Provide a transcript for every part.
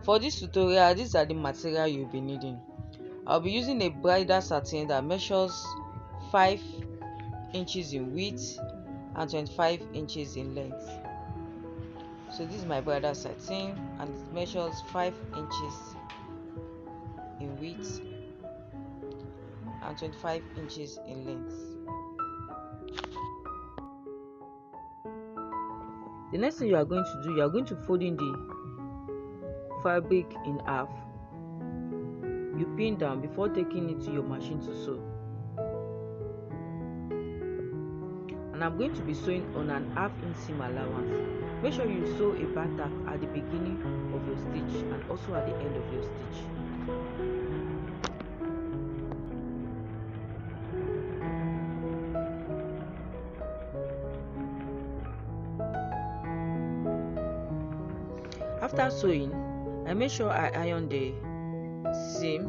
For this tutorial, these are the material you'll be needing. I'll be using a bridal satin that measures 5 inches in width and 25 inches in length. So this is my bridal satin and it measures 5 inches in width and 25 inches in length. The next thing you are going to do, you are going to fold in the fabric in half. You pin down before taking it to your machine to sew. And I'm going to be sewing on an half-inch seam allowance. Make sure you sew a back tack at the beginning of your stitch and also at the end of your stitch. After sewing, I make sure I iron the seam,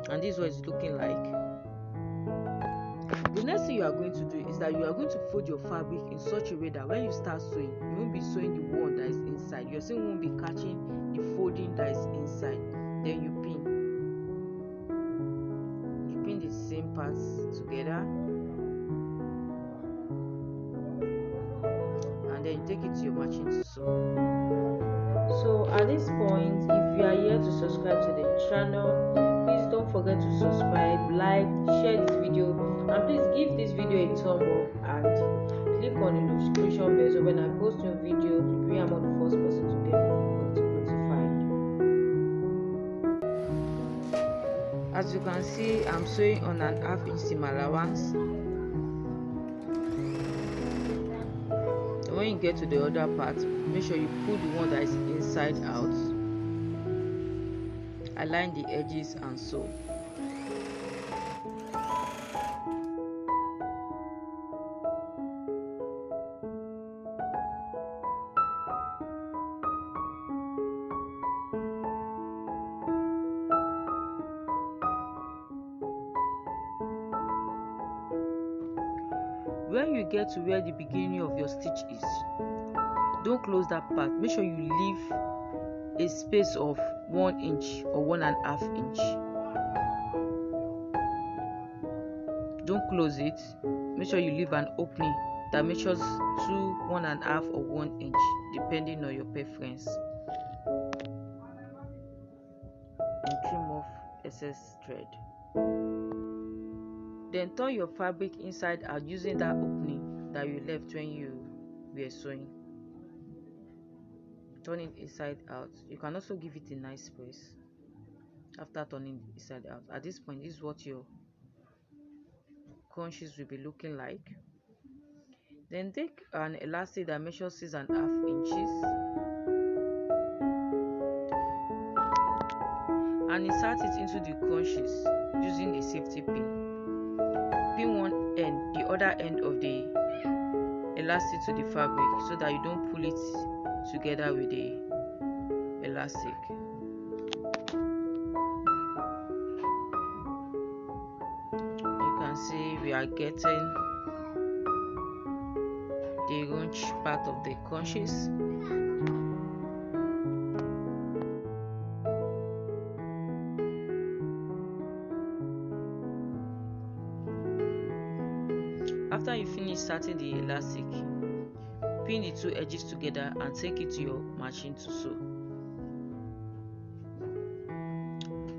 and this is what it's looking like. The next thing you are going to do is that you are going to fold your fabric in such a way that when you start sewing, you won't be sewing the one that is inside. Your seam won't be catching the folding that is inside. Then you pin the seam parts together, and then you take it to your machine to sew. So at this point, if you are here to subscribe to the channel, please don't forget to subscribe, like, share this video, and please give this video a thumb up and click on the notification bell so when I post new video, you am the first person to get notified. As you can see, I'm sewing on an half-inch seam allowance. When you get to the other part, make sure you pull the one that is inside out, align the edges and sew. When you get to where the beginning of your stitch is, don't close that part. Make sure you leave a space of 1 inch or 1.5 inch. Don't close it. Make sure you leave an opening that measures 2, 1.5 or 1 inch depending on your preference. And trim off excess thread. Then turn your fabric inside out using that opening that you left when you were sewing. Turn it inside out. You can also give it a nice press after turning it inside out. At this point, this is what your scrunchies will be looking like. Then take an elastic that measures 6.5 inches and insert it into the scrunchies using a safety pin. Pin one end, the other end of the elastic to the fabric so that you don't pull it together with the elastic. You can see we are getting the runch part of the scrunchies. After you finish inserting the elastic, pin the two edges together and take it to your machine to sew.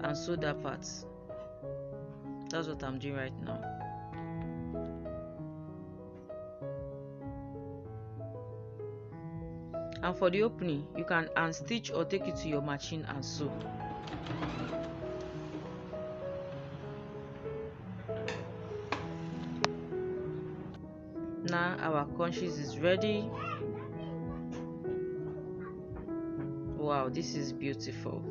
And sew that part. That's what I'm doing right now. And for the opening, you can unstitch or take it to your machine and sew. Now our scrunchies is ready. Wow, this is beautiful.